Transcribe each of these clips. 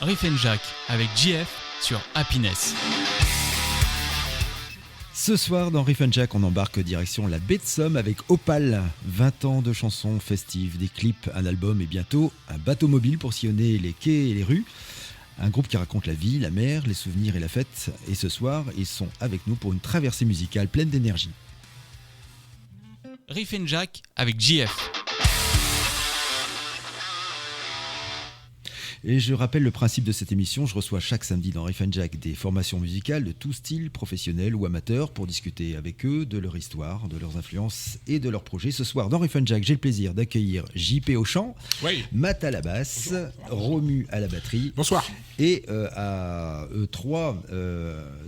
Riff & Jack avec JF sur Happiness. Ce soir, dans Riff & Jack, on embarque direction la baie de Somme avec Opal. 20 ans de chansons festives, des clips, un album et bientôt un bateau mobile pour sillonner les quais et les rues. Un groupe qui raconte la vie, la mer, les souvenirs et la fête. Et ce soir, ils sont avec nous pour une traversée musicale pleine d'énergie. Riff & Jack avec JF. Et je rappelle le principe de cette émission, je reçois chaque samedi dans Riff & Jack des formations musicales de tout style, professionnels ou amateurs, pour discuter avec eux de leur histoire, de leurs influences et de leurs projets. Ce soir, dans Riff & Jack, j'ai le plaisir d'accueillir JP au chant, oui. Matt à la basse, Romu à la batterie. Bonsoir. Et à eux trois,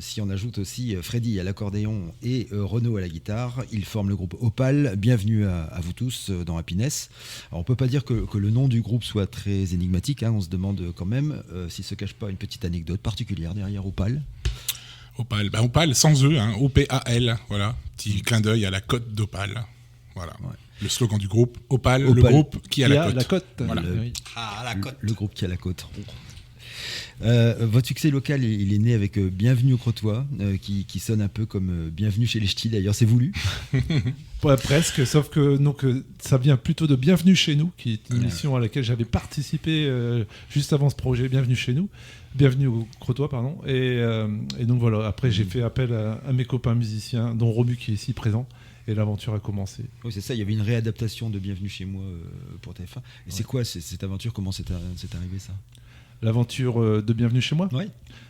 si on ajoute aussi Freddy à l'accordéon et Renaud à la guitare, ils forment le groupe Opal. Bienvenue à vous tous dans Happiness. Alors, on ne peut pas dire que le nom du groupe soit très énigmatique, hein, on se demande quand même s'il ne se cache pas une petite anecdote particulière derrière Opal. Opal sans eux, hein, O-P-A-L, voilà, petit clin d'œil à la côte d'Opal, voilà. Ouais. Le slogan du groupe, Opal, le groupe qui a la côte. Voilà. La côte. Le groupe qui a la côte. Votre succès local, il est né avec Bienvenue au Crotoy, qui sonne un peu comme Bienvenue chez les Ch'tis, d'ailleurs, c'est voulu. Ouais, presque, sauf que donc, ça vient plutôt de Bienvenue chez nous, qui est une émission à laquelle j'avais participé juste avant ce projet, Bienvenue chez nous, Bienvenue au Crotoy, pardon. Et donc voilà, après j'ai fait appel à mes copains musiciens, dont Romu qui est ici présent, et l'aventure a commencé. Oui, c'est ça, il y avait une réadaptation de Bienvenue chez moi pour TF1. Et c'est quoi cette aventure, comment c'est arrivé ça ? L'aventure de Bienvenue chez moi. Oui.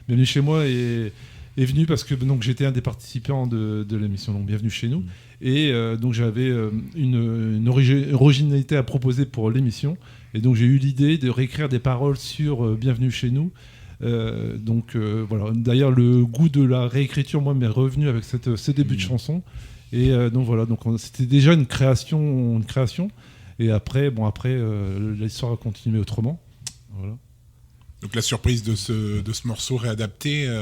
Bienvenue chez moi est venue parce que donc, j'étais un des participants de l'émission, donc Bienvenue chez nous. Et donc j'avais une originalité à proposer pour l'émission. Et donc j'ai eu l'idée de réécrire des paroles sur Bienvenue chez nous. Voilà. D'ailleurs, le goût de la réécriture, moi, m'est revenu avec ce début de chanson. Et donc voilà, donc c'était déjà une création. Et après, l'histoire a continué autrement. Voilà. Donc la surprise de ce morceau réadapté,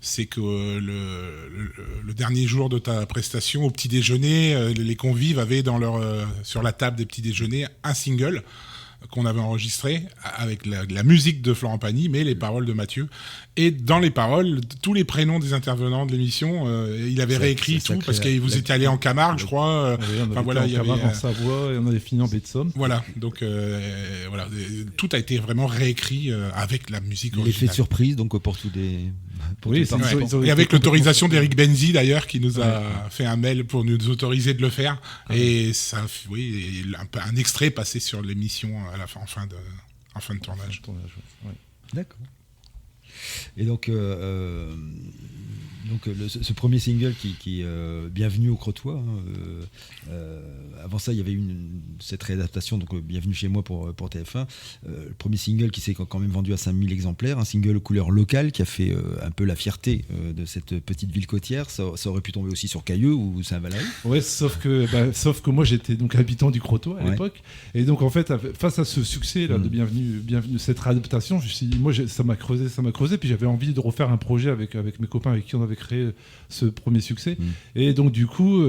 c'est que le dernier jour de ta prestation, au petit déjeuner, les convives avaient sur la table des petits déjeuners un single qu'on avait enregistré avec la musique de Florent Pagny, mais les paroles de Mathieu. Et dans les paroles, tous les prénoms des intervenants de l'émission, il avait réécrit tout, parce que vous étiez allé en Camargue, je crois. On avait été en Camargue, en Savoie, et on avait fini en baie de Somme. Voilà, donc voilà, tout a été vraiment réécrit avec la musique originale. L'effet de surprise, donc pour tous les... Et avec l'autorisation d'Eric Benzi, d'ailleurs, qui nous a fait un mail pour nous autoriser de le faire. Et ça, un extrait passé sur l'émission en fin de tournage. D'accord. Et donc, ce premier single qui est Bienvenue au Crotoy, avant ça il y avait cette réadaptation, donc Bienvenue chez moi pour TF1, le premier single qui s'est quand même vendu à 5000 exemplaires, un single couleur locale qui a fait un peu la fierté de cette petite ville côtière. Ça aurait pu tomber aussi sur Cailleux ou Saint-Valery. Ouais, sauf que moi j'étais donc habitant du Crotoy à l'époque, et donc en fait face à ce succès là de Bienvenue, cette réadaptation, je me suis dit, moi ça m'a creusé, puis j'avais envie de refaire un projet avec mes copains avec qui on avait créé ce premier succès. Et donc du coup,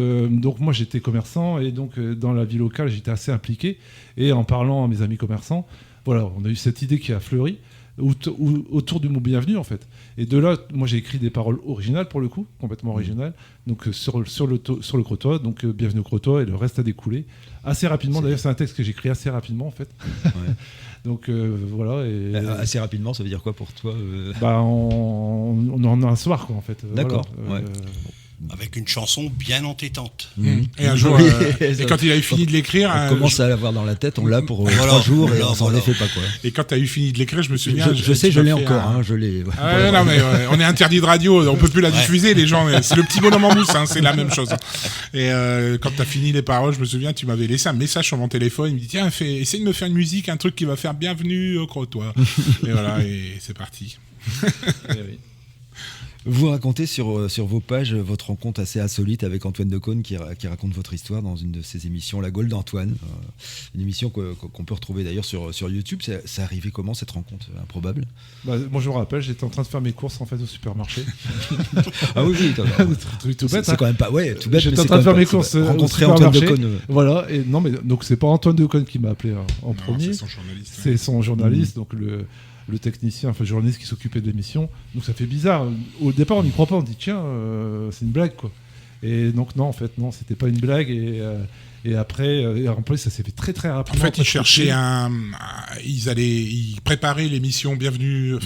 moi j'étais commerçant, et donc dans la vie locale j'étais assez impliqué, et en parlant à mes amis commerçants, voilà, on a eu cette idée qui a fleuri autour du mot bienvenue en fait. Et de là, moi j'ai écrit des paroles originales pour le coup, complètement originales, donc sur le Crotoy, donc Bienvenue au Crotoy, et le reste a découlé assez rapidement. D'ailleurs c'est un texte que j'ai écrit assez rapidement en fait. Donc voilà. Et assez rapidement, ça veut dire quoi pour toi on en a un soir quoi en fait. D'accord. Voilà. Avec une chanson bien entêtante. Et un jour, et quand il a eu fini de l'écrire, on commence à l'avoir dans la tête, on l'a pour 3 jours et on s'en les fait pas quoi. Et quand tu as eu fini de l'écrire, je me souviens. Je l'ai encore, je l'ai. Non mais on est interdit de radio, on peut plus la diffuser, les gens. C'est le petit bonhomme en mousse, c'est la même chose. Et quand tu as fini les paroles, je me souviens, tu m'avais laissé un message sur mon téléphone. Il me dit tiens, essaye de me faire une musique, un truc qui va faire Bienvenue au Crotoy. Et voilà, et c'est parti. Oui. Vous racontez sur vos pages votre rencontre assez insolite avec Antoine Decaune qui raconte votre histoire dans une de ses émissions, La Gaule d'Antoine. Une émission qu'on peut retrouver d'ailleurs sur YouTube. C'est arrivé comment cette rencontre improbable ? Moi je me rappelle, j'étais en train de faire mes courses en fait au supermarché. Ah oui, tout bête. C'est quand même pas tout bête. J'étais en train de faire mes courses rencontrer Antoine Decaune. Voilà, et non mais donc c'est pas Antoine Decaune qui m'a appelé en premier. C'est son journaliste. C'est son journaliste, donc le technicien, enfin le journaliste qui s'occupait de l'émission. Donc ça fait bizarre. Au départ, on n'y croit pas. On dit tiens, c'est une blague quoi. Et donc non, en fait non, c'était pas une blague. Et après, en plus, ça s'est fait très très En rapidement. fait, ils cherchaient ils préparaient l'émission Bienvenue,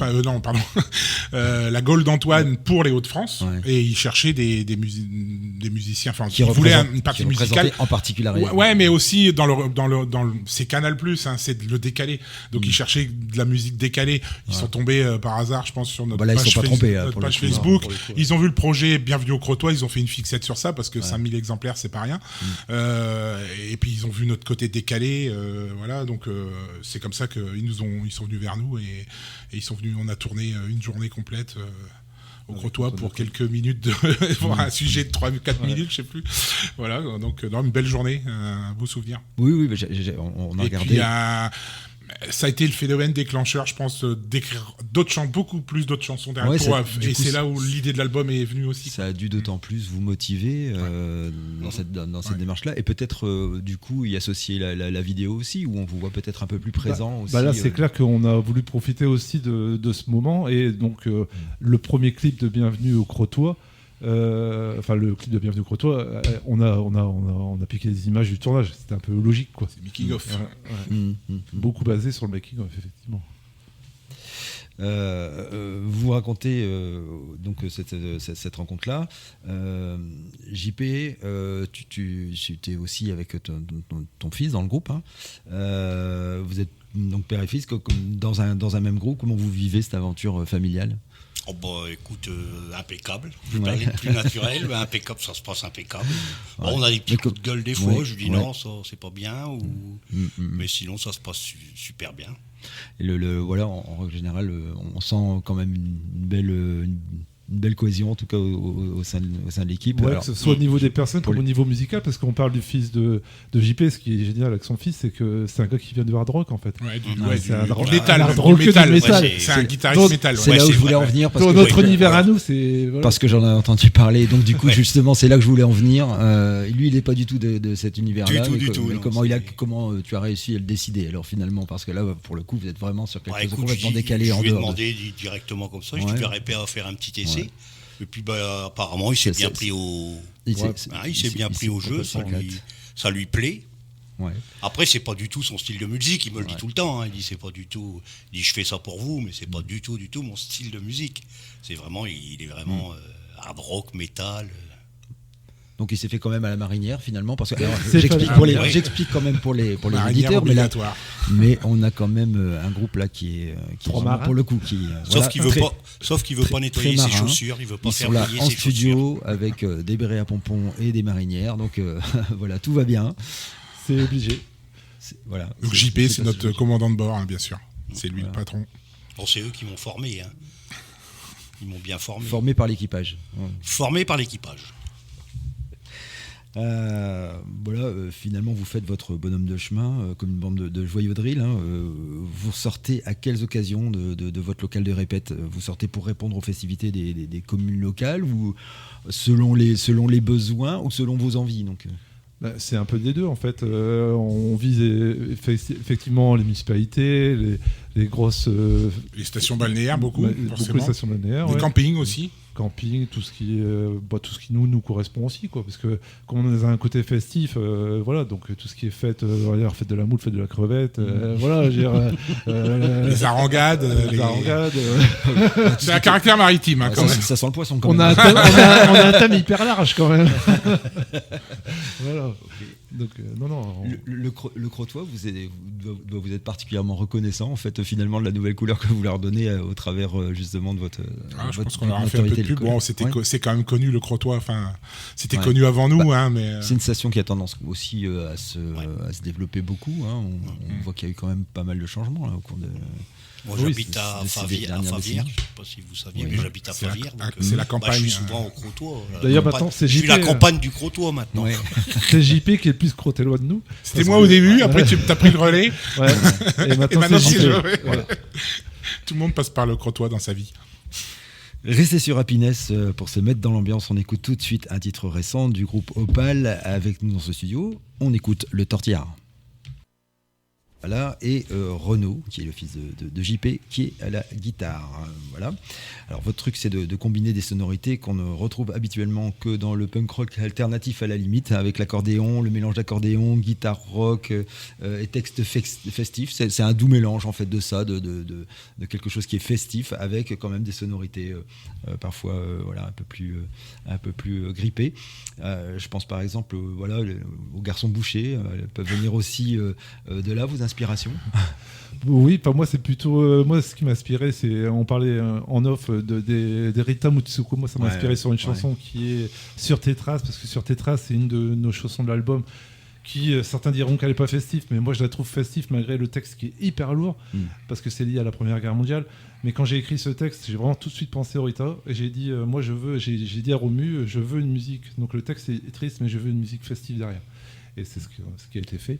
la Gaule d'Antoine pour les Hauts-de-France, et ils cherchaient des musiciens, enfin, qui voulaient une partie musicale en particularité. Ouais, mais aussi c'est Canal+, hein, c'est le décalé. Donc ils cherchaient de la musique décalée. Ils sont tombés par hasard, je pense, sur notre page Facebook. Ils ont vu le projet Bienvenue au Crotoy, ils ont fait une fixette sur ça parce que 5000 exemplaires, c'est pas rien. Et puis ils ont vu notre côté décalé, voilà, donc c'est comme ça qu'ils sont venus vers nous et ils sont venus. On a tourné une journée complète au Crotoy pour quelques minutes pour un sujet de 3-4 minutes, je sais plus. Voilà, donc une belle journée, un beau souvenir. Oui, on a regardé. Puis, ça a été le phénomène déclencheur, je pense, d'écrire beaucoup plus d'autres chansons derrière. Et c'est là où l'idée de l'album est venue aussi. Ça a dû d'autant plus vous motiver dans cette démarche-là. Et peut-être, du coup, y associer la vidéo aussi, où on vous voit peut-être un peu plus présent aussi. Là, c'est clair qu'on a voulu profiter aussi de ce moment. Et donc, le premier clip de Bienvenue au Crotoy, le clip de Bienvenue au Crotoy, on a piqué des images du tournage. C'était un peu logique, quoi. C'est making of. Beaucoup basé sur le making of, effectivement. Vous racontez donc cette rencontre-là. JP, tu es aussi avec ton fils dans le groupe. Hein. Vous êtes donc père et fils dans un même groupe. Comment vous vivez cette aventure familiale ? Oh bah écoute, impeccable. Je vais parler de plus naturel, mais impeccable, ça se passe impeccable. Bon, on a des petits coups de gueule des fois, je dis non, ça c'est pas bien, mais sinon ça se passe super bien. Et voilà, en règle générale, on sent quand même une belle cohésion, en tout cas au sein de l'équipe. Ouais, alors, que ce soit au niveau des personnes comme au niveau musical, parce qu'on parle du fils de JP. Ce qui est génial avec son fils, c'est que c'est un gars qui vient de hard rock en fait. C'est un métal. C'est un guitariste métal. C'est là où je voulais en venir. Parce dans que notre univers à nous, c'est. Voilà. Parce que j'en ai entendu parler. Donc du coup, justement, c'est là que je voulais en venir. Lui, il n'est pas du tout de cet univers-là. Du tout. Comment tu as réussi à le décider alors finalement, parce que là, pour le coup, vous êtes vraiment sur quelque chose de écoute, complètement décalé en dehors. Je lui ai demandé directement comme ça. Je lui ai répété à faire un petit essai. Ouais. Et puis apparemment, il s'est bien pris au jeu, ça lui plaît. Ouais. Après, c'est pas du tout son style de musique, il me le dit tout le temps. Il dit c'est pas du tout. Il dit je fais ça pour vous, mais c'est pas du tout mon style de musique. C'est vraiment, il est vraiment hard rock, métal. Donc il s'est fait quand même à la marinière finalement, parce que j'explique quand même pour les auditeurs, mais on a quand même un groupe là qui est vraiment, pour le coup sauf qu'il veut pas nettoyer ses chaussures, il veut pas faire briller ses chaussures. En studio avec des bérets à pompons et des marinières, donc voilà, tout va bien. C'est obligé. Voilà. Donc JP, c'est notre commandant de bord, hein, bien sûr. C'est lui le patron. Bon, c'est eux qui m'ont formé. Hein. Ils m'ont bien formé. Formé par l'équipage. Formé par l'équipage. Finalement vous faites votre bonhomme de chemin comme une bande de joyeux de drill. Vous sortez à quelles occasions de votre local de répète? Vous sortez pour répondre aux festivités des communes locales, ou selon les besoins, ou selon vos envies donc c'est un peu des deux en fait. On vise effectivement les municipalités, les grosses... les stations balnéaires, beaucoup de stations balnéaires. Les campings aussi. Camping, tout ce qui nous correspond aussi, quoi, parce que comme on a un côté festif, voilà, donc tout ce qui est fête de la moule, fête de la crevette, voilà, les arengades, c'est un caractère maritime, hein, quand même. Ça sent le poisson quand même. On a un thème hyper large quand même. Voilà. Donc le Crotoy, vous êtes particulièrement reconnaissant en fait finalement de la nouvelle couleur que vous leur donnez au travers justement de votre je pense qu'on a fait un peu de pub. Bon, c'est quand même connu le Crotoy, enfin c'était connu avant nous, hein, mais c'est une station qui a tendance aussi à se développer beaucoup, hein. On voit qu'il y a eu quand même pas mal de changements là, au cours de... Moi, j'habite à Favière, je ne sais pas si vous saviez, mais j'habite à Favière. C'est la campagne. Je suis souvent au Crotoy. D'ailleurs, maintenant, c'est JP. Je suis la campagne du Crotoy maintenant. Ouais. C'est JP qui est le plus crotélois de nous. C'était moi au début, après tu as pris le relais. Ouais. Et maintenant c'est JP. Voilà. Tout le monde passe par le Crotoy dans sa vie. Restez sur Happiness pour se mettre dans l'ambiance. On écoute tout de suite un titre récent du groupe Opal avec nous dans ce studio. On écoute Le Tortillard. Voilà, et Renaud, qui est le fils de JP, qui est à la guitare. Voilà. Alors votre truc, c'est de combiner des sonorités qu'on ne retrouve habituellement que dans le punk rock alternatif à la limite, avec l'accordéon, le mélange d'accordéon, guitare rock et texte festif. C'est un doux mélange en fait de ça, de quelque chose qui est festif, avec quand même des sonorités parfois voilà, un peu plus grippées. Je pense par exemple voilà, aux Garçons Bouchers, peuvent venir aussi de là, vos inspirations. Oui, moi c'est plutôt moi ce qui m'a inspiré, c'est on parlait en off des Rita Mutsuko. Moi ça m'a inspiré sur une chanson qui est Sur tes traces, parce que Sur tes traces c'est une de nos chansons de l'album qui certains diront qu'elle n'est pas festive, mais moi je la trouve festive malgré le texte qui est hyper lourd parce que c'est lié à la Première Guerre mondiale. Mais quand j'ai écrit ce texte, j'ai vraiment tout de suite pensé au Rita et j'ai dit moi j'ai dit à Romu, je veux une musique. Donc le texte est triste, mais je veux une musique festive derrière. Et c'est ce qui a été fait.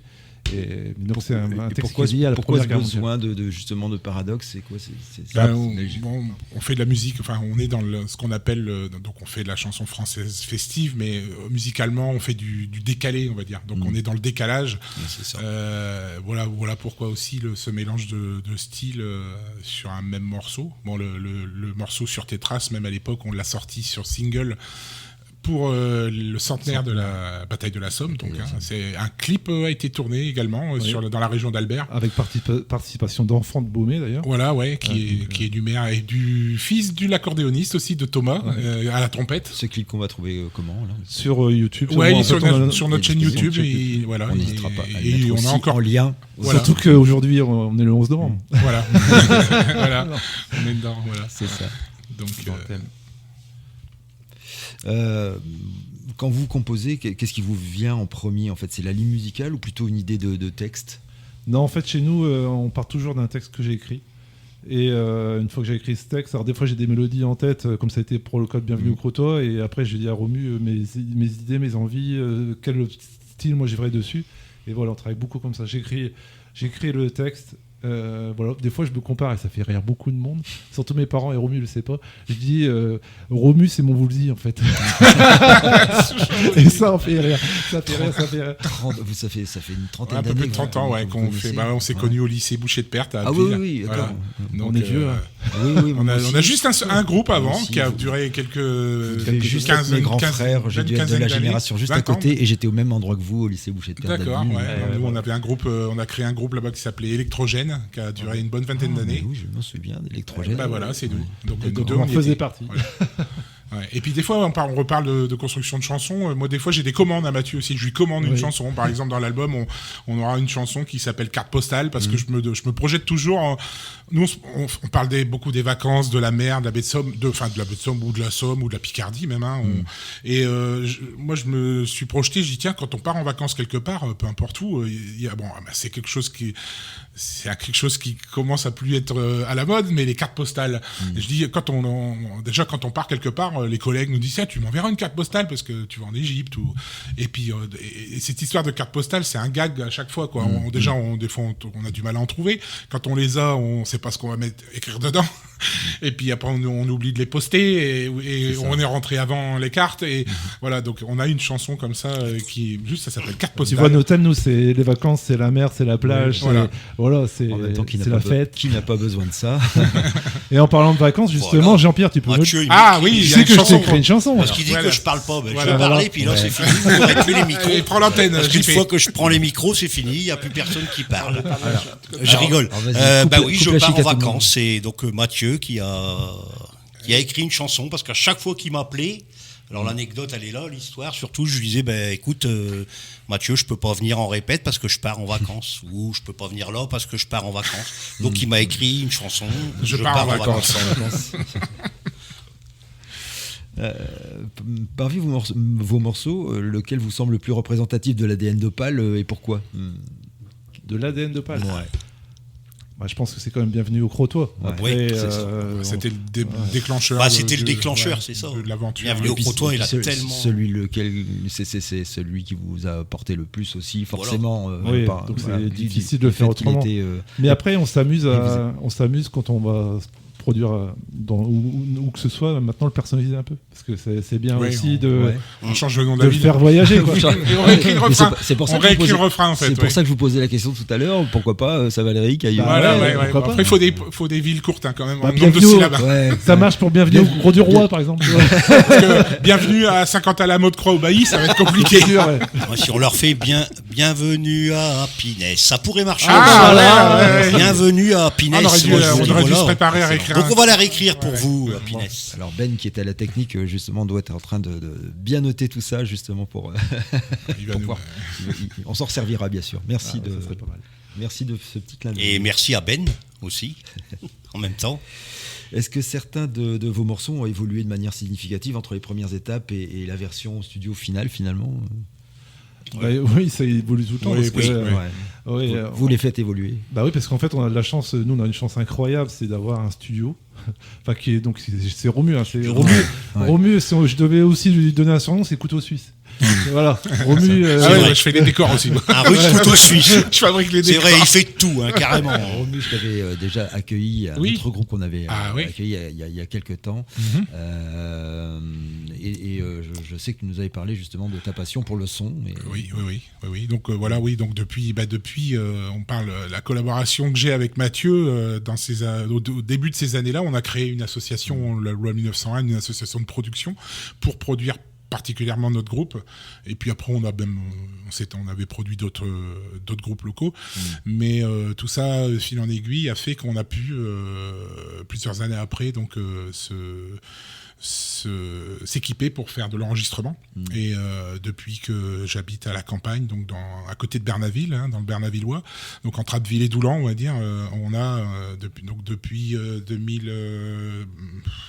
Et donc c'est un texte qui est lié à la Première Guerre mondiale. Pourquoi ce besoin justement de paradoxe? C'est quoi? On fait de la musique, enfin on est dans ce qu'on appelle, donc on fait de la chanson française festive, mais musicalement on fait du décalé, on va dire. Donc on est dans le décalage. C'est ça. Voilà pourquoi aussi ce mélange de styles sur un même morceau. Bon, le morceau Sur tes traces, même à l'époque, on l'a sorti sur single pour le centenaire de la bataille de la Somme. Donc, c'est un clip a été tourné également dans la région d'Albert. Avec participation d'enfants de Baumé d'ailleurs. Voilà, qui est du maire et du fils de l'accordéoniste aussi, de Thomas, à la trompette. Ce clip qu'on va trouver comment là? Sur YouTube. Ouais, il est sur notre chaîne YouTube. Et voilà, on n'hésitera pas à et mettre on aussi a encore en lien. Voilà. Surtout qu'aujourd'hui, on est le 11 novembre. Voilà. Voilà. On est dedans, voilà. C'est ça. Donc, quand vous composez, qu'est-ce qui vous vient en premier en fait? C'est la ligne musicale ou plutôt une idée de texte? Non, en fait, chez nous, on part toujours d'un texte que j'ai écrit. Et une fois que j'ai écrit ce texte, alors des fois j'ai des mélodies en tête, comme ça a été pour le code Bienvenue au Crotoy, et après je dis à Romu mes idées, mes envies, quel style moi j'aimerais dessus. Et voilà, on travaille beaucoup comme ça. J'écris le texte. Voilà, des fois je me compare et ça fait rire beaucoup de monde, surtout mes parents, et Romu le sait pas. Je dis Romu c'est mon Woolsey en fait. Et ça en fait rire. Ça fait rire. Ça fait une trentaine un d'années. peu plus de 30 ans qu'on fait. On s'est connus au lycée Boucher de Perthes à Ville. Oui, voilà. Donc, on est vieux. Oui, on a juste un groupe avant qui a duré juste 15 mes grands frères, j'ai dû être de la génération juste à côté et j'étais au même endroit que vous au lycée Boucher de Perthes. D'accord, nous on avait un groupe, on a créé un groupe là-bas qui s'appelait Électrogène, qui a duré une bonne vingtaine d'années. Oui, je m'en souviens d'Électrogène. Voilà, c'est nous. Donc nous deux, on faisait partie. Ouais. Ouais. Et puis des fois, on reparle de construction de chansons. Moi, des fois, j'ai des commandes à Mathieu aussi. Je lui commande une chanson. Par exemple, dans l'album, on aura une chanson qui s'appelle Carte postale, parce que je me projette toujours. Nous, on parle beaucoup des vacances, de la mer, de la baie de Somme, de la baie de Somme ou de la Somme ou de la Picardie même. Et moi, je me suis projeté. Je dis tiens, quand on part en vacances quelque part, peu importe où, c'est quelque chose qui commence à plus être à la mode, mais les cartes postales. Et je dis quand on part quelque part, les collègues nous disent tu m'enverras une carte postale parce que tu vas en Égypte et puis et cette histoire de carte postale, c'est un gag à chaque fois quoi. Des fois on a du mal à en trouver. Quand on les a, on sait pas ce qu'on va écrire dedans. Et puis après on oublie de les poster et on est rentré avant les cartes et voilà, donc on a une chanson comme ça qui juste ça s'appelle Carte postale. Tu vois, nos thèmes, nous, c'est les vacances, c'est la mer, c'est la plage, c'est en même temps, c'est la fête. Qui n'a pas besoin de ça? Et en parlant de vacances, justement, Jean-Pierre, tu peux il sais que je t'ai écrit une chanson. Parce qu'il dit que je parle pas, je vais parler, puis là c'est fini, vous n'aurez plus les micros. Et prends l'antenne. Parce qu'une fois que je prends les micros, c'est fini, il n'y a plus personne qui parle. Je rigole. Je pars en vacances. C'est donc Mathieu qui a écrit une chanson, parce qu'à chaque fois qu'il m'appelait, alors l'anecdote elle est là, l'histoire surtout, je lui disais écoute Mathieu, je peux pas venir en répète parce que je pars en vacances, ou je peux pas venir là parce que je pars en vacances. Donc il m'a écrit une chanson, je pars en vacances. Parmi vos morceaux, lequel vous semble le plus représentatif de l'ADN d'Opal et pourquoi? De l'ADN d'Opal? Ouais. Je pense que c'est quand même Bienvenue au Crotoy. Après, c'était le déclencheur. C'était le déclencheur, c'est ça. De l'aventure. Bienvenue au Crotoy, il a tellement. C'est celui qui vous a apporté le plus aussi, forcément. Donc c'est difficile de le faire autrement. Mais après, on s'amuse quand on va reproduire où que ce soit, maintenant le personnaliser un peu. Parce que c'est bien Oui, aussi on change le nom de de la le ville. faire voyager. Quoi. Et on réécrit le refrain. C'est pour ça On que je vous réécrit le posais- refrain en fait. C'est pour ça que je vous posais la question tout à l'heure. Pourquoi pas ça Valérie qui a eu. Voilà, Ouais, ouais. pourquoi pas. Après, il faut des villes courtes quand même. Bah, En nombre de bienvenue au- syllabes. Ouais. Ça marche pour Bienvenue au Gros du Roi, par exemple. Parce que bienvenue à 50 à la mode Croix au Bailly, ça va être compliqué. C'est sûr, ouais. Moi, si on leur fait bienvenue à Happiness, ça pourrait marcher. Ah, aussi. ouais. Bienvenue à Happiness. On aurait dû, Moi, je dis, on aurait dû voilà. se préparer à réécrire. Donc on va la réécrire pour vous, Happiness. Alors Ben qui est à la technique justement doit être en train de bien noter tout ça justement pour Il va pour nous- pouvoir- on s'en servira bien sûr. Merci Ah, ça serait pas mal. merci de ce petit clin d'œil. Et merci à Ben aussi, en même temps. Est-ce que certains de vos morceaux ont évolué de manière significative entre les premières étapes et la version studio finale finalement? Bah, oui, ça évolue tout le temps. Oui, parce que, oui. ouais, Vous les faites évoluer. Bah oui, parce qu'en fait, on a de la chance. Nous, on a une chance incroyable, c'est d'avoir un studio. Enfin, qui est donc c'est Romu. Hein, c'est Romu. Ouais. Romu. Si je devais aussi lui donner un surnom, c'est Couteau Suisse. Voilà. Romu. Ah ouais, vrai. ouais, je fais les décors aussi. moi. Un rude couteau suisse. Je fabrique les C'est décors. vrai, il fait tout, hein, carrément. Romu, je t'avais déjà accueilli à Oui. notre groupe qu'on avait Ah oui. accueilli il y a quelques temps. Mhm. Je sais que tu nous avais parlé justement de ta passion pour le son. Oui. Donc voilà, oui. Donc depuis, on parle la collaboration que j'ai avec Mathieu au début de ces années-là, on a créé une association, la loi 1901, une association de production pour produire particulièrement notre groupe. Et puis après, on avait produit d'autres groupes locaux. Mais tout ça, fil en aiguille, a fait qu'on a pu, plusieurs années après, donc s'équiper pour faire de l'enregistrement. Et depuis que j'habite à la campagne, donc à côté de Bernaville, hein, dans le Bernavillois, donc entre Abbeville et Doulan, on va dire, on a depuis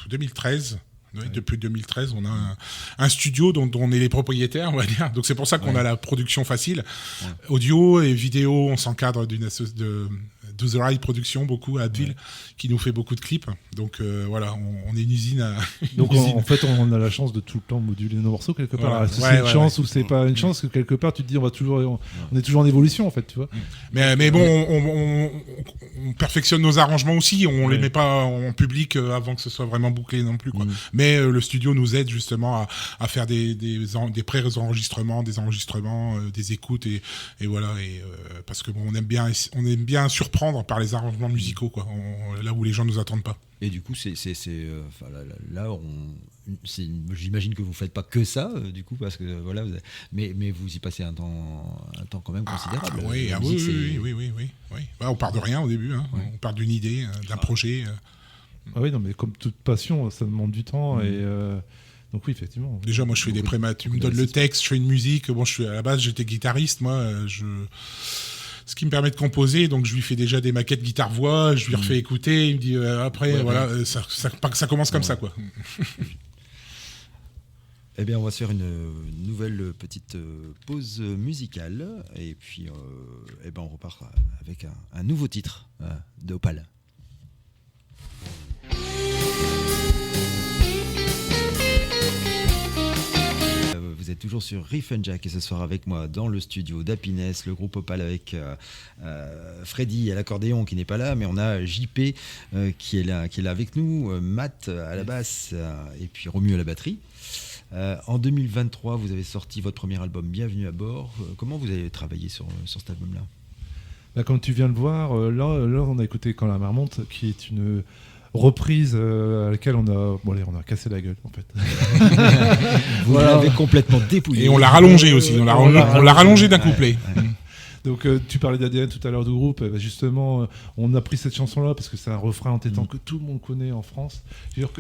2013. Oui, depuis 2013, on a un studio dont on est les propriétaires, on va dire. Donc c'est pour ça qu'on a la production facile. Audio et vidéo, on s'encadre d'une de Do The Right Production, beaucoup à Abbeville, qui nous fait beaucoup de clips. Donc voilà, on est une usine à... Donc une usine. en fait, on a la chance de tout le temps moduler nos morceaux quelque part. Voilà. Est-ce que Ouais, c'est une ouais, chance ouais. ou c'est pas une chance que quelque part tu te dis on est toujours en évolution en fait, tu vois. Mais bon, on perfectionne nos arrangements aussi. On les met pas en public avant que ce soit vraiment bouclé non plus, quoi. Mais le studio nous aide justement à faire des pré-enregistrements, des enregistrements, des écoutes et voilà. Parce que bon, on aime bien surprendre par les arrangements musicaux, quoi. Là où les gens nous attendent pas. Et du coup, j'imagine que vous faites pas que ça, du coup, parce que voilà, mais vous y passez un temps quand même considérable. Oui. La musique, Oui. Bah, on part de rien au début, hein. On part d'une idée, d'un projet. Ah oui, non, mais comme toute passion, ça demande du temps et donc oui, effectivement. Déjà, moi, je fais des prémat. Tu me donnes le texte, je fais une musique. Bon, à la base, j'étais guitariste, moi. Ce qui me permet de composer, donc je lui fais déjà des maquettes guitare-voix, je lui refais écouter, il me dit après, ça commence comme ça, quoi. Eh bien, on va se faire une nouvelle petite pause musicale et puis on repart avec un nouveau titre de Opal. Vous êtes toujours sur Riff and Jack et ce soir avec moi dans le studio d'Happiness, le groupe Opal avec Freddy à l'accordéon qui n'est pas là, mais on a JP qui est là avec nous, Matt à la basse et puis Romu à la batterie. En 2023, vous avez sorti votre premier album Bienvenue à bord. Comment vous avez travaillé sur cet album-là ? Là, comme tu viens de voir, là, on a écouté Quand la mer monte, qui est une reprise à laquelle on a cassé la gueule en fait. Vous l'avez complètement dépouillé. Et on l'a rallongé aussi, on l'a rallongé d'un couplet. Donc tu parlais d'ADN tout à l'heure du groupe, justement on a pris cette chanson là parce que c'est un refrain entêtant que tout le monde connaît en France. Alors,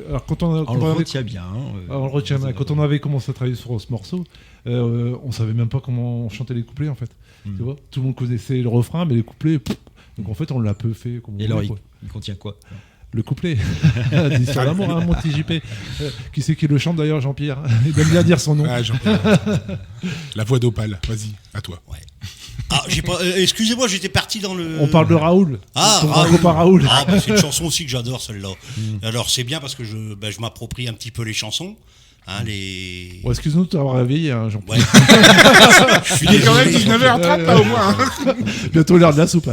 on le retient bien. On le retient bien. Quand on avait commencé à travailler sur ce morceau, on savait même pas comment on chantait les couplets en fait. Tu vois, tout le monde connaissait le refrain mais les couplets, donc en fait on l'a peu fait comme on Et alors voulait, il contient quoi ? Le couplet d'Histoire d'amour, hein, mon petit JP. Qui c'est qui le chante d'ailleurs, Jean-Pierre? Il aime bien dire son nom. Ah, Jean-Pierre. La voix d'Opal, vas-y, à toi. Ouais. Ah, excusez-moi, j'étais parti dans le... On parle de Raoul. Ah, Ton copain Raoul. Ah, bah, c'est une chanson aussi que j'adore, celle-là. Alors, c'est bien parce que je m'approprie un petit peu les chansons. Hein, les... Bon, excuse-nous de t'avoir réveillé, hein, Jean. Ouais. Il est quand même 19h30 là au moins. Bientôt l'heure de la soupe.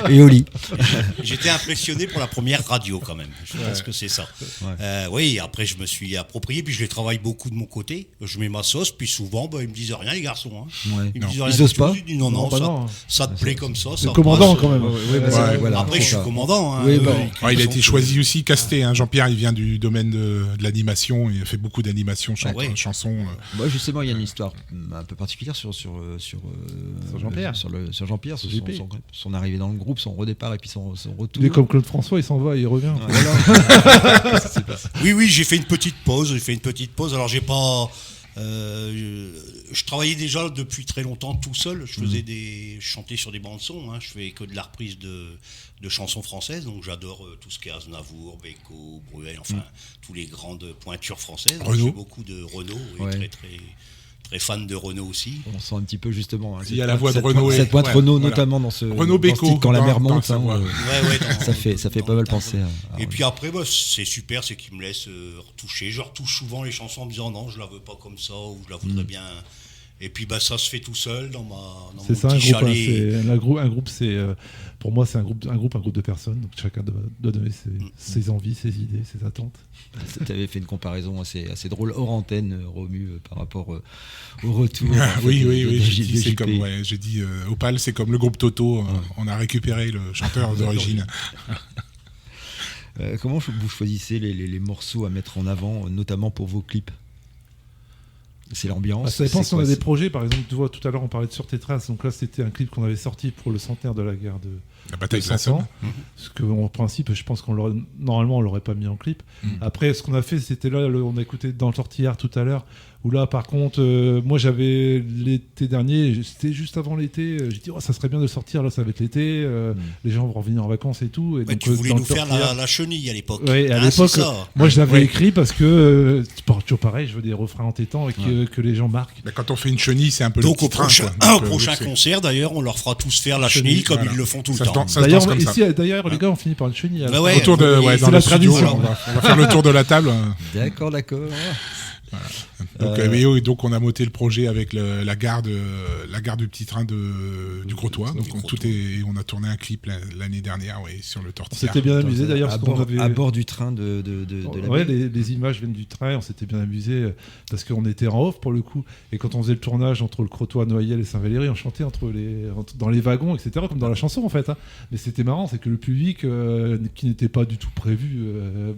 Et au lit. J'étais impressionné pour la première radio quand même. Je pense que c'est ça. Ouais. Oui, après je me suis approprié, puis je les travaille beaucoup de mon côté. Je mets ma sauce, puis souvent ils me disent rien les garçons. Hein. Ouais. Ils me disent Ils rien. osent pas. Je dis, non, bah ça, non. ça te plaît comme ça. C'est Ça le commandant passe. quand même. Voilà, Après je suis commandant. Hein. Oui, bah, Il a été choisi aussi, casté. Hein. Jean-Pierre, il vient du domaine de l'animation. Il a fait beaucoup d'animations, chansons. Moi, justement, il y a une histoire un peu particulière sur Jean-Pierre. Sur Jean-Pierre, sur son arrivée dans le groupe, son redépart et puis son retour. Il est comme Claude François, il s'en va, il revient. Ouais, voilà. Oui, j'ai fait une petite pause. Alors j'ai pas. Je travaillais déjà depuis très longtemps tout seul. Je chantais sur des bandes son. Hein. Je fais que de la reprise de chansons françaises. Donc j'adore tout ce qui est Aznavour, Beko, Bruel, enfin tous les grandes pointures françaises. Renaud. J'ai beaucoup de Renaud, très fan de Renaud aussi. On sent un petit peu justement. Il y a la voix de Renaud. Cette pointe Renaud, notamment dans ce. Renaud Beko, titre, quand la mer monte. Ça fait pas mal penser à. Et puis après, c'est super, c'est qu'il me laisse retoucher. Je retouche souvent les chansons en me disant non, je la veux pas comme ça, ou je la voudrais bien. Et puis ça se fait tout seul dans mon c'est ça, petit un groupe. chalet. Un groupe, c'est pour moi, c'est un groupe de personnes. Donc chacun doit donner ses envies, ses idées, ses attentes. Tu avais fait une comparaison assez drôle hors antenne, Romu, par rapport au retour. Oui. J'ai dit Opal, c'est comme le groupe Toto. On a récupéré le chanteur d'origine. Comment vous choisissez les morceaux à mettre en avant, notamment pour vos clips? C'est l'ambiance. Ça dépend si on a des projets. Par exemple, tu vois, tout à l'heure, on parlait de Sur tes traces. Donc là, c'était un clip qu'on avait sorti pour le centenaire de la guerre de la bataille de 500 ans. Parce qu'en principe, je pense qu'on l'aurait pas mis en clip. Après, ce qu'on a fait, c'était là, on a écouté dans le tortillard tout à l'heure, où là, par contre, moi, j'avais l'été dernier, c'était juste avant l'été, j'ai dit, ça serait bien de sortir, là, ça va être l'été, les gens vont revenir en vacances et tout. Et donc, tu voulais nous faire la chenille à l'époque. Oui, à l'époque, moi, je l'avais écrit parce que, toujours pareil, je veux des refrains entêtants et que les gens marquent. Mais quand on fait une chenille, c'est un peu donc le au prochain concert, d'ailleurs, on leur fera tous faire la chenille comme ils le font tout le temps. D'ailleurs, les gars, on finit par une chenille. Autour de, c'est la tradition. On va faire le tour de la table. D'accord. Voilà. Donc on a monté le projet avec la gare du petit train du Crotoy. Donc on a tourné un clip l'année dernière, sur le tortillard. On s'était bien amusé d'ailleurs à bord du train de la ouais, les images viennent du train. On s'était bien amusé parce qu'on était en off pour le coup. Et quand on faisait le tournage entre le Crotoy, Noyelles et Saint-Valéry, on chantait dans les wagons, etc. Comme dans la chanson en fait. Hein. Mais c'était marrant, c'est que le public qui n'était pas du tout prévu,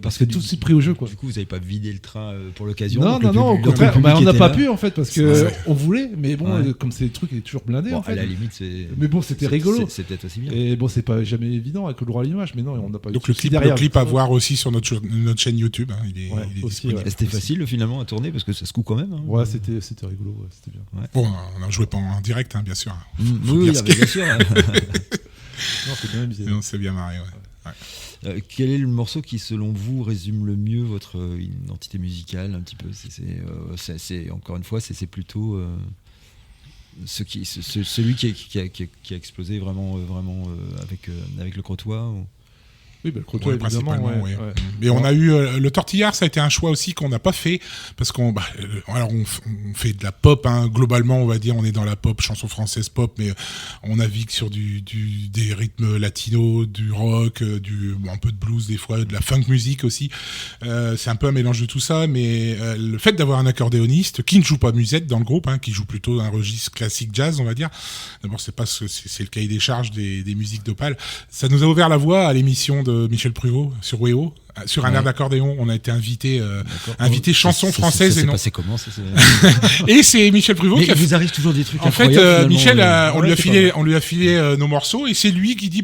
parce que tout s'est pris au jeu quoi. Du coup, vous n'avez pas vidé le train pour l'occasion? Non, au contraire, on n'a pas pu en fait parce que on voulait, mais bon, comme c'est le truc est toujours blindé en fait. À la limite, c'est. Mais bon, c'était rigolo. C'est peut-être aussi bien. Et bon, c'est pas jamais évident avec le droit à l'image, mais non, on n'a pas. Donc le clip à voir aussi sur notre chaîne YouTube. Hein, il est aussi, disponible. C'était facile finalement à tourner parce que ça se coupe quand même. Hein. Ouais, c'était rigolo, c'était bien. Ouais. Bon, on n'a joué pas en direct, hein, bien sûr. Oui, bien sûr. Non, c'est bien amusé. Non, c'est bien marré. Ouais. Quel est le morceau qui, selon vous, résume le mieux votre identité musicale un petit peu? C'est encore une fois, c'est plutôt celui qui a explosé vraiment avec le Crotoy ou... Oui, le Crotoy, évidemment. Mais on a eu le tortillard, ça a été un choix aussi qu'on n'a pas fait parce qu'on fait de la pop, hein, globalement, on va dire, on est dans la pop, chanson française pop, mais on navigue sur des rythmes latinos, du rock, un peu de blues des fois, de la funk music aussi. C'est un peu un mélange de tout ça, mais le fait d'avoir un accordéoniste qui ne joue pas musette dans le groupe, hein, qui joue plutôt un registre classique jazz, on va dire. D'abord, c'est le cahier des charges des musiques d'Opal. Ça nous a ouvert la voie à l'émission de Michel Pruvot sur WEO. Sur un air d'accordéon, on a été invité chanson française. Ça s'est passé comment ça Et c'est Michel Pruvot qui a vous arrive toujours des trucs en incroyables. fait, Michel, on lui a filé nos morceaux et c'est lui qui dit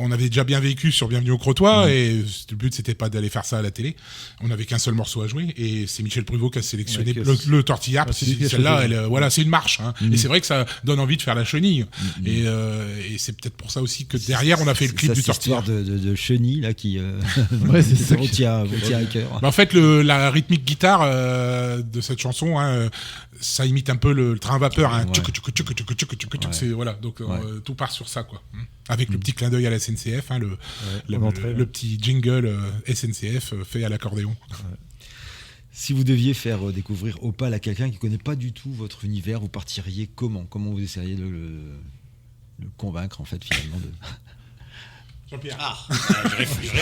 on avait déjà bien vécu sur Bienvenue au Crotoy et le but c'était pas d'aller faire ça à la télé. On avait qu'un seul morceau à jouer et c'est Michel Pruvot qui a sélectionné le tortillard parce que celle-là, c'est une marche. Hein. Et c'est vrai que ça donne envie de faire la chenille. Et c'est peut-être pour ça aussi que derrière on a fait le clip du tortillard. de chenille là qui c'est ça vous tient à cœur. En fait, la rythmique guitare de cette chanson, hein, ça imite un peu le train à vapeur. Hein. C'est voilà, donc tout part sur ça quoi. Avec le petit clin d'œil à la SNCF, hein, le petit jingle SNCF fait à l'accordéon. Ouais. Si vous deviez faire découvrir Opal à quelqu'un qui ne connaît pas du tout votre univers, vous partiriez comment vous essayeriez de le convaincre, en fait, finalement de... Jean-Pierre. Je réfléchis.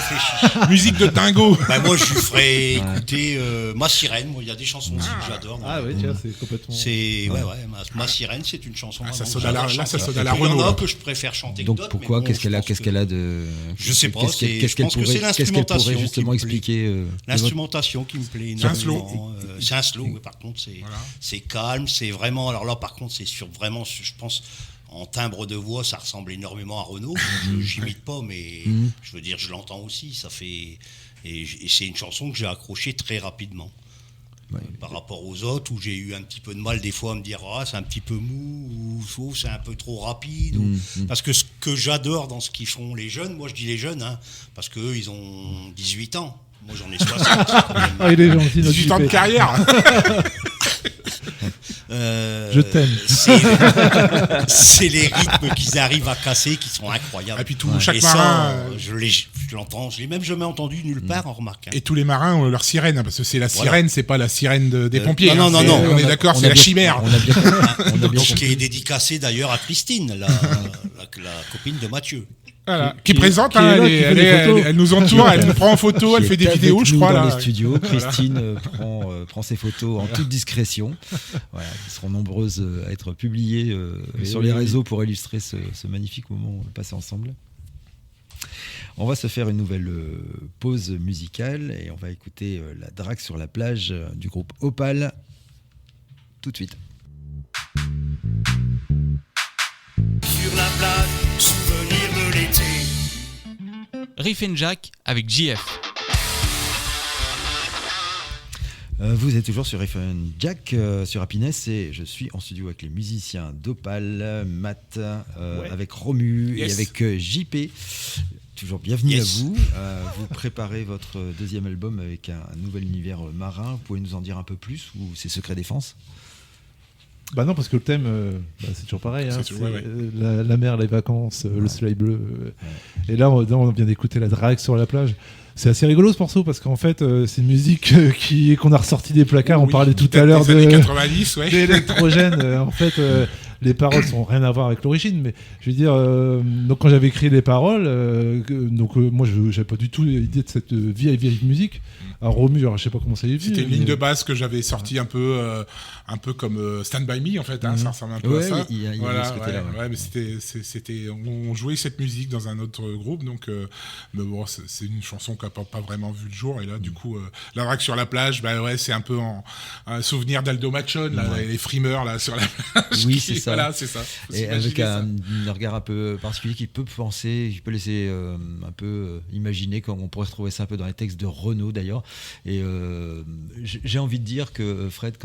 Musique de dingo. Moi, je lui ferais écouter Ma Sirène. Moi, il y a des chansons aussi que j'adore. Oui, tiens, c'est complètement... Ma Sirène, c'est une chanson. Ça sonne à la Renaud. Il y en a que je préfère chanter. Donc pourquoi qu'est-ce qu'elle a de... Je sais pas. Qu'est-ce qu'elle pourrait justement expliquer l'instrumentation qui me plaît énormément. C'est un slow. Par contre, c'est calme. C'est vraiment... Alors là, par contre, c'est sur vraiment, je pense... En timbre de voix, ça ressemble énormément à Renaud. J'imite pas, mais je veux dire, je l'entends aussi. Ça fait et c'est une chanson que j'ai accrochée très rapidement. Ouais. Par rapport aux autres, où j'ai eu un petit peu de mal des fois à me dire c'est un petit peu mou, ou c'est un peu trop rapide. Parce que ce que j'adore dans ce qu'ils font les jeunes, moi je dis les jeunes, hein, parce qu'eux ils ont 18 ans. Moi j'en ai 60. Il est gentil, 18 ans de carrière. Je t'aime. C'est les rythmes qu'ils arrivent à casser qui sont incroyables. Et puis chaque marin, je l'entends, je l'ai même jamais entendu nulle part en remarque. Hein. Et tous les marins ont leur sirène, parce que c'est la sirène, c'est pas la sirène des pompiers. Non. On est d'accord, c'est la chimère. Qui est dédicacée d'ailleurs à Christine, la copine de Mathieu. Voilà. Qui présente, elle nous entoure, elle nous prend en photo, elle fait des vidéos, je crois. Dans les studios, Christine prend ses photos en toute discrétion. Voilà, elles seront nombreuses à être publiées sur les réseaux pour illustrer ce magnifique moment passé ensemble. On va se faire une nouvelle pause musicale et on va écouter la drague sur la plage du groupe Opal tout de suite. Sur la plage, souvenir de l'été. Riff and Jack avec JF. Vous êtes toujours sur Riff and Jack sur Happiness et je suis en studio avec les musiciens d'Opal, Matt, avec Romu et avec JP. Toujours bienvenue à vous. Vous préparez votre deuxième album avec un nouvel univers marin. Vous pouvez nous en dire un peu plus ou c'est Secret Défense ? Bah non, parce que le thème, c'est toujours pareil. Hein, la mer, les vacances, le soleil bleu. Et là, on vient d'écouter la drague sur la plage. C'est assez rigolo ce morceau parce qu'en fait, c'est une musique qu'on a ressorti des placards. On parlait tout à l'heure d'électrogène. En fait, les paroles sont rien à voir avec l'origine, mais je veux dire, donc quand j'avais écrit les paroles, moi, j'avais pas du tout l'idée de cette vieille musique. Alors Romu, je sais pas comment ça y est venu. C'était une ligne de base que j'avais sortie un peu comme Stand By Me en fait. Ça ressemble un peu à ça. Mais on jouait cette musique dans un autre groupe, donc mais bon, c'est une chanson qui n'a pas vraiment vu le jour. Et là, du coup, la drague sur la plage, c'est un peu un souvenir d'Aldo Machon, les frimeurs là sur la plage. Oui, c'est ça. Voilà, c'est ça. Et avec un regard un peu particulier qui peut laisser un peu imaginer qu'on pourrait retrouver ça un peu dans les textes de Renaud d'ailleurs. Et j'ai envie de dire que Fred,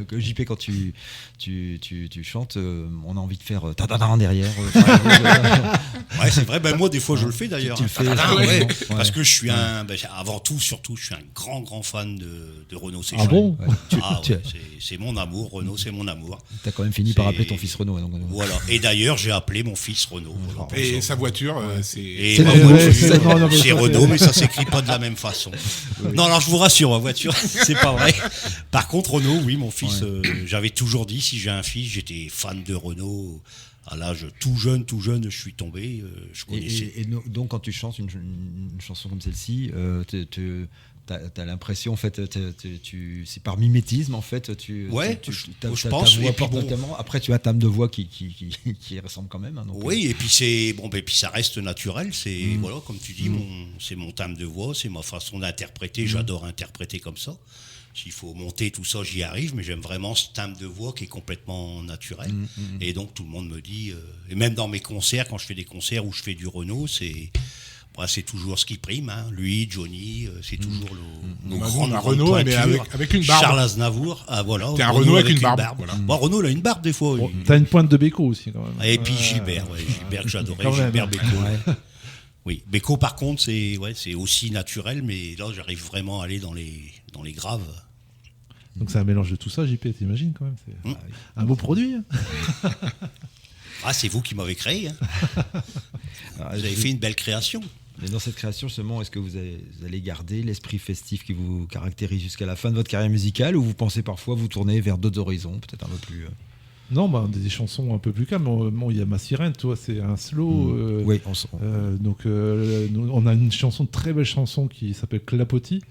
que JP, quand tu chantes, on a envie de faire ta-da-da derrière. Ouais, c'est vrai. Moi, des fois, je le fais d'ailleurs. Tu le fais, parce que je suis avant tout, surtout, je suis un grand fan de Renaud. Ah bon ? C'est mon amour. Renaud, c'est mon amour. T'as quand même fini par appeler ton fils Renaud. Donc... Voilà. Et d'ailleurs, j'ai appelé mon fils Renaud. Et sa voiture, c'est Renaud, mais ça s'écrit pas de la même façon. Non, alors je vous rassure, ma voiture, c'est pas vrai. Par contre, Renaud, oui, mon fils, j'avais toujours dit, si j'ai un fils, j'étais fan de Renaud. À l'âge tout jeune, je suis tombé, je connaissais. Et donc, quand tu chantes une chanson comme celle-ci, t'as l'impression, en fait, c'est par mimétisme, en fait, je pense. Et puis, après, tu as ta de voix qui ressemble quand même. Hein, donc, oui, et puis puis ça reste naturel. C'est voilà, comme tu dis, c'est mon timbre de voix, c'est ma façon d'interpréter. J'adore interpréter comme ça. S'il faut monter tout ça, j'y arrive, mais j'aime vraiment ce timbre de voix qui est complètement naturel. Et donc tout le monde me dit, et même dans mes concerts, quand je fais des concerts où je fais du Renaud, c'est toujours ce qui prime. Hein. Lui, Johnny, c'est toujours nos grands Renaud, mais avec une barbe. Charles Aznavour, voilà. T'es un Renaud avec une barbe. Voilà. Bon, Renaud, il a une barbe des fois. Bon, t'as une pointe de Beko aussi quand même. Et puis Gilbert, Gilbert que j'adorais, Gilbert Beko. Oui, Beko par contre, c'est aussi naturel, mais là, j'arrive vraiment à aller dans les graves. Donc c'est un mélange de tout ça, JP, t'imagines quand même, c'est un beau produit. C'est vous qui m'avez créé. Hein. Alors, Vous avez fait une belle création. Mais dans cette création, justement, est-ce que vous allez garder l'esprit festif qui vous caractérise jusqu'à la fin de votre carrière musicale, ou vous pensez parfois vous tourner vers d'autres horizons, peut-être un peu plus... Non, des chansons un peu plus calmes. Bon, il y a Ma Sirène, toi, c'est un slow. Oui, donc, nous, on a une très belle chanson qui s'appelle Clapotis.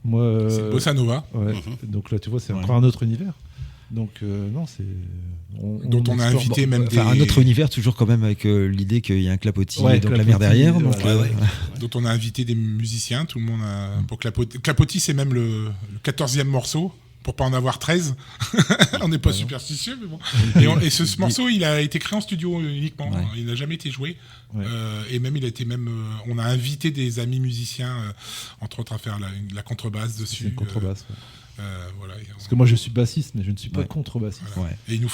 Moi, C'est Bossa Nova. Ouais. Donc là, tu vois, c'est encore un autre univers. Donc, non, c'est. Dont on a invité même des. un autre univers, toujours quand même avec l'idée qu'il y a un clapotis et donc la mer derrière. Donc, dont on a invité des musiciens, tout le monde a. Pour Clapotis, c'est même le 14e morceau. Pour pas en avoir 13. On n'est pas superstitieux, mais bon. Et ce morceau, il a été créé en studio uniquement. Ouais. Il n'a jamais été joué. Ouais. Et même, on a invité des amis musiciens, entre autres, à faire la contrebasse dessus. C'est une contrebasse. Voilà. Parce que moi, je suis bassiste, mais je ne suis pas contrebassiste. Voilà. Ouais. Et il nous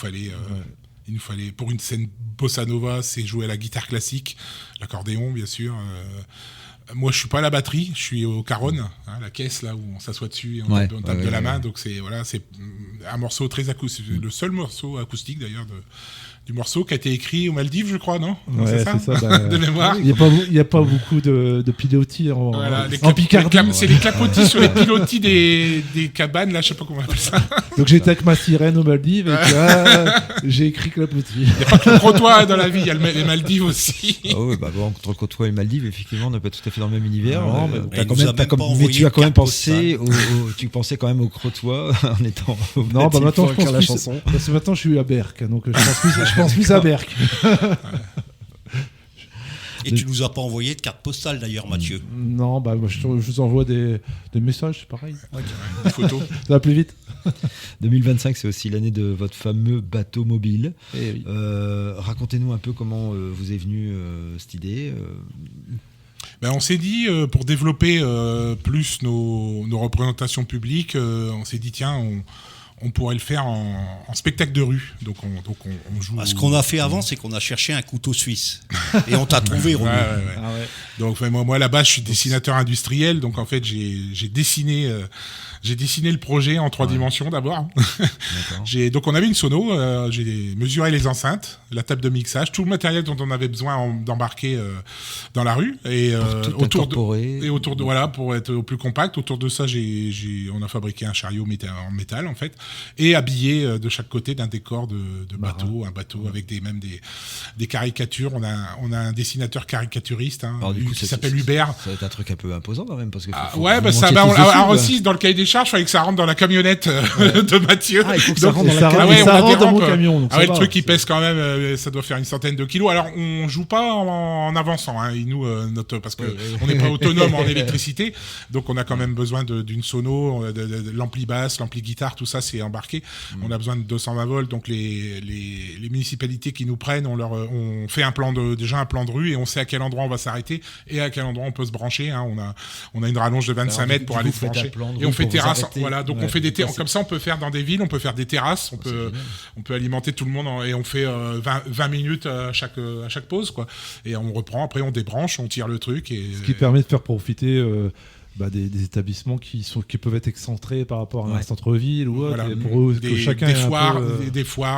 fallait, pour une scène bossa nova, c'est jouer à la guitare classique, l'accordéon, bien sûr. Moi, je suis pas à la batterie, je suis au caronne, la caisse là où on s'assoit dessus et on tape de la main. Donc c'est un morceau très acoustique, le seul morceau acoustique d'ailleurs du morceau qui a été écrit aux Maldives, je crois, non? Ouais, c'est ça de mémoire. Il n'y a pas beaucoup de pilotis en Picardie. C'est les clapotis sur les pilotis des cabanes, là, je sais pas comment on appelle ça. Donc j'étais avec Ma Sirène aux Maldives et j'ai écrit Clapotis. Il n'y a pas que le Crotoy dans la vie, il y a les Maldives aussi. Ah oui, entre le Crotoy et les Maldives, effectivement, on n'est pas tout à fait dans le même univers. Mais tu as quand même pensé, tu pensais quand même au Crotoy en étant. Non, maintenant je pense plus. Parce que maintenant je suis à Berck, donc je pense plus à Berck. Et tu nous as pas envoyé de carte postale d'ailleurs, Mathieu? Non, je vous envoie des messages, c'est pareil. Des photos. Ça va plus vite. 2025, c'est aussi l'année de votre fameux bateau mobile. Oui. Racontez-nous un peu comment vous est venue cette idée. On s'est dit, pour développer plus nos représentations publiques, on s'est dit, tiens, on pourrait le faire en spectacle de rue. Donc on joue. Ce qu'on a fait avant, c'est qu'on a cherché un couteau suisse. Et on t'a trouvé, Romain. Ouais. Ah ouais. Donc moi là-bas, je suis dessinateur industriel. Donc en fait, j'ai dessiné le projet en 3 dimensions d'abord. Donc on avait une sono, j'ai mesuré les enceintes, la table de mixage, tout le matériel dont on avait besoin d'embarquer dans la rue et autour de voilà, pour être au plus compact. Autour de ça, on a fabriqué un chariot en métal en fait, et habillé de chaque côté d'un décor de bateau, un bateau avec des caricatures. On a un dessinateur caricaturiste qui s'appelle Hubert. Ça va être un truc un peu imposant quand même parce que alors aussi dans le cahier des charges, il fallait que ça rentre dans la camionnette de Mathieu. Il faut que ça rentre dans mon camion. Donc le truc il pèse quand même, ça doit faire une centaine de kilos. Alors on joue pas en avançant, parce que on n'est pas autonome en électricité, donc on a quand même besoin d'une sono, de l'ampli basse, l'ampli guitare, tout ça c'est embarqué. On a besoin de 220 volts, donc les municipalités qui nous prennent, on fait déjà un plan de rue et on sait à quel endroit on va s'arrêter et à quel endroit on peut se brancher. On a une rallonge de 25 mètres pour aller se brancher. Et on fait terrasse, voilà. Donc on fait des terrasses. Comme ça, on peut faire dans des villes, on peut faire des terrasses, on peut alimenter tout le monde et on fait 20 minutes à chaque pause, quoi. Et on reprend. Après, on débranche, on tire le truc. Ce qui permet de faire profiter des établissements qui peuvent être excentrés par rapport à un centre-ville ou autre. Pour eux, des foires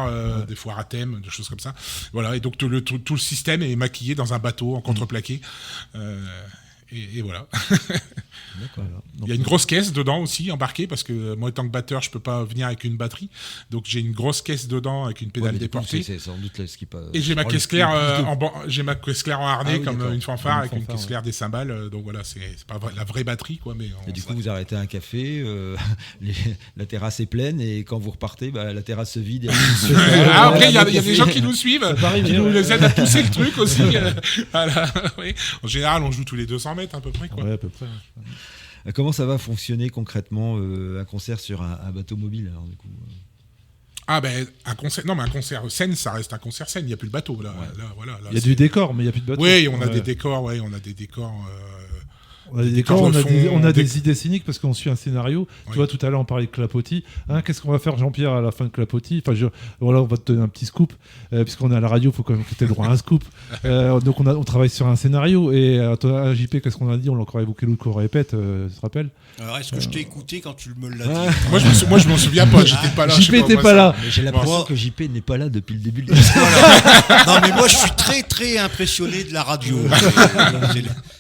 à thème, des choses comme ça. Voilà. Et donc tout le système est maquillé dans un bateau en contreplaqué. Et voilà. Il y a une grosse caisse dedans aussi embarquée parce que moi, étant que batteur, je peux pas venir avec une batterie. Donc j'ai une grosse caisse dedans avec une pédale déportée. C'est sans doute ce qui passe. Et j'ai ma caisse claire en harnais comme une fanfare avec une caisse claire des cymbales. Donc voilà, c'est pas la vraie batterie, quoi. Mais et du coup, vous arrêtez à un café, la terrasse est pleine et quand vous repartez, la terrasse se vide. Après, il y a des gens qui nous suivent, qui nous aident à pousser le truc aussi. Voilà, oui. En général, on joue tous les 200 mètres à peu près, quoi. Ouais, à peu près. Comment ça va fonctionner concrètement un concert sur un bateau mobile alors, du coup un concert scène, ça reste un concert scène, il n'y a plus le bateau là. Il y a du décor, mais il n'y a plus de bateau. Oui, on a des décors, on a des décors On a des décors, on a des idées scéniques parce qu'on suit un scénario. Tu vois, tout à l'heure on parlait de Clapotis. Qu'est-ce qu'on va faire, Jean-Pierre, à la fin de Clapotis? Voilà, on va te donner un petit scoop, puisqu'on est à la radio, il faut quand même que tu aies le droit à un scoop. Donc on travaille sur un scénario. Et à JP, qu'est-ce qu'on a dit? On l'a encore évoqué l'autre qu'on répète, tu te rappelles? Alors, est-ce que je t'ai écouté quand tu me l'as dit? Moi, je m'en souviens pas, j'étais pas là. JP n'était pas là. Mais j'ai l'impression que JP n'est pas là depuis le début de Non, mais moi, je suis très, très impressionné de la radio.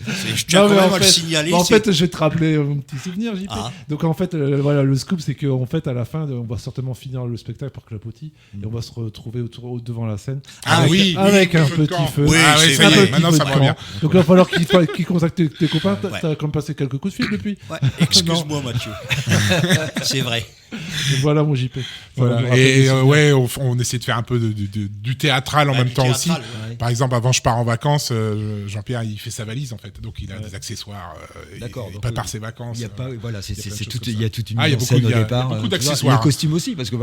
Je tiens quand même à le signaler. En fait, je vais te rappeler mon petit souvenir, JP. Donc, en fait, voilà, le scoop, c'est qu'en fait, à la fin, on va certainement finir le spectacle par Clapotis et on va se retrouver devant la scène. Avec un petit feu. Oui, ça y est, maintenant ça me revient. Donc, il va falloir qu'il contacte tes copains. T'as quand même passé quelques coups de fil depuis. Excuse-moi, Mathieu. C'est vrai. Et voilà mon JP. Voilà. Et on essaie de faire un peu du théâtral en même temps aussi. Ouais. Par exemple, avant je pars en vacances, Jean-Pierre il fait sa valise en fait, donc il a des accessoires. D'accord. Il prépare ses vacances. Il y a pas, voilà, il y a toute une scène au départ. Il y a beaucoup d'accessoires. Les costumes aussi, parce que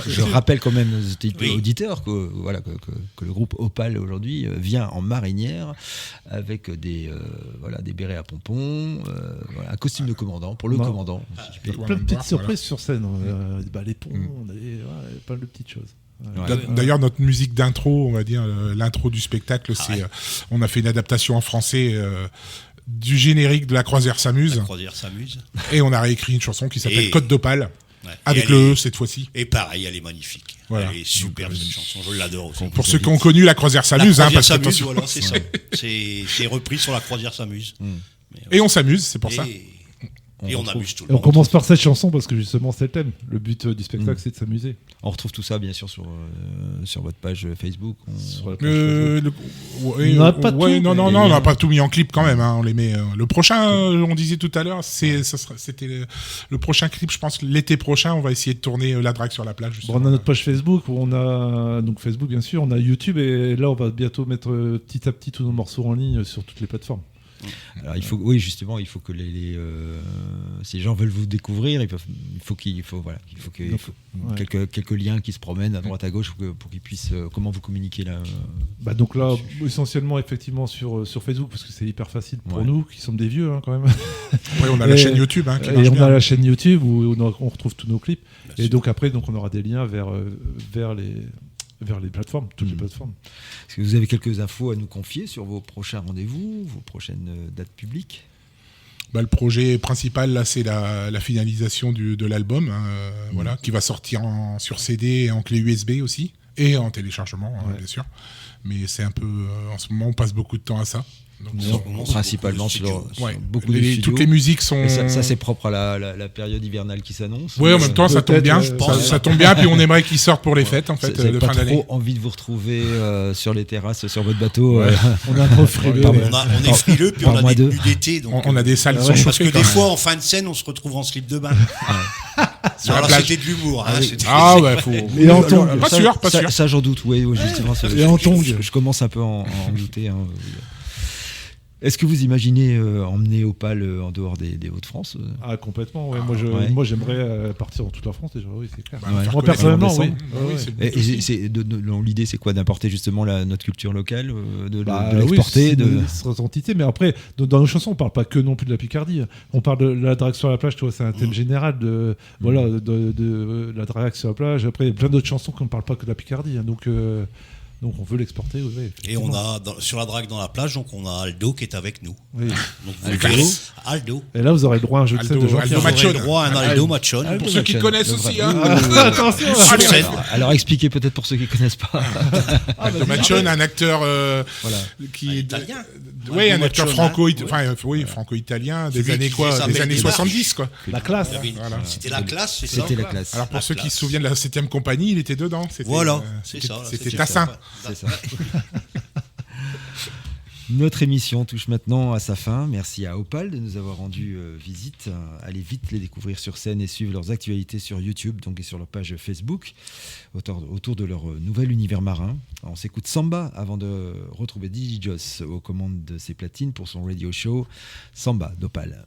je rappelle quand même aux auditeurs que le groupe Opal aujourd'hui vient en marinière avec des bérets à pompons, un costume de commandant pour le commandant. Plein de petites surprises sur scène, les ponts, on avait plein de petites choses. D'ailleurs, notre musique d'intro, on va dire l'intro du spectacle, on a fait une adaptation en français du générique de La Croisière s'amuse. La Croisière s'amuse. Et on a réécrit une chanson qui s'appelle Côte d'Opale. Avec le E cette fois-ci. Et pareil, elle est magnifique. Voilà. Elle est superbe cette chanson, je l'adore aussi. Pour ceux qui ont connu La Croisière s'amuse, parce que voilà, c'est ça. C'est repris sur La Croisière s'amuse. Et on s'amuse, c'est pour ça. Et on amuse tout le monde. On commence par cette chanson parce que justement c'est le thème. Le but du spectacle c'est de s'amuser. On retrouve tout ça bien sûr sur votre page Facebook. Sur la page Facebook. On n'a pas tout mis en clip quand même. On les met. Le prochain, on disait tout à l'heure, c'était le prochain clip. Je pense l'été prochain, on va essayer de tourner La Drague sur la plage. On a notre page Facebook où on a donc Facebook bien sûr, on a YouTube et là on va bientôt mettre petit à petit tous nos morceaux en ligne sur toutes les plateformes. Alors il faut que si les gens veulent vous découvrir, il faut quelques liens qui se promènent à droite à gauche pour qu'ils puissent comment vous communiquer là. Donc là essentiellement effectivement sur Facebook parce que c'est hyper facile pour nous qui sommes des vieux quand même. On a la chaîne YouTube qui marche bien. A la chaîne YouTube où on retrouve tous nos clips et donc après on aura des liens vers les plateformes, toutes les plateformes. Est-ce que vous avez quelques infos à nous confier sur vos prochains rendez-vous, vos prochaines dates publiques? Le projet principal, là, c'est la finalisation de l'album, qui va sortir sur CD et en clé USB aussi, et en téléchargement, bien sûr. Mais c'est un peu... en ce moment, on passe beaucoup de temps à ça. Donc, principalement sur beaucoup de studios. Toutes les musiques sont... Ça c'est propre à la période hivernale qui s'annonce. Oui, en même temps, ça tombe bien. Ça tombe bien, puis on aimerait qu'ils sortent pour les fêtes, en fait, de fin d'année. Trop envie de vous retrouver sur les terrasses, sur votre bateau. On est un peu frileux. On est frileux, puis on a des buts d'été. On a des salles qui sont chauffées. Parce que des fois, en fin de scène, on se retrouve en slip de bain. Alors c'était de l'humour. Faut... Et en tongs. Pas sûr. Ça, j'en doute, oui, justement. Et en tongs. Je commence un peu à en douter. Est-ce que vous imaginez emmener Opal en dehors des Hauts-de-France? Complètement, moi j'aimerais partir dans toute la France déjà, oui, c'est clair. Moi personnellement, oui. L'idée c'est quoi? D'importer justement notre culture locale, de l'exporter, cette entité, mais après, dans nos chansons, on parle pas que non plus de la Picardie. On parle de la drague sur la plage, tu vois, c'est un thème général de la drague sur la plage. Après, il y a plein d'autres chansons qui ne parlent pas que de la Picardie, donc on veut l'exporter. Et on a sur la drague dans la plage, donc on a Aldo qui est avec nous. Oui. Donc vous verrez Aldo. Et là vous aurez le droit à un jeu de scène de Jean-Pierre. Vous aurez le droit à un Aldo Machon. Pour ceux qui connaissent aussi. Attention. Alors expliquez peut-être pour ceux qui connaissent pas. Aldo Machon, un acteur qui est italien. Oui, un acteur franco-italien des années 70 quoi. La classe. C'était la classe, c'est ça. C'était la classe. Alors pour ceux qui se souviennent de la 7e compagnie, il était dedans. Voilà, c'est ça. C'était Tassin. C'est ça. Notre émission touche maintenant à sa fin. Merci à Opal de nous avoir rendu visite. Allez vite les découvrir sur scène et suivre leurs actualités sur YouTube et sur leur page Facebook autour de leur nouvel univers marin. On s'écoute Samba avant de retrouver DJ Joss aux commandes de ses platines pour son radio show Samba d'Opal.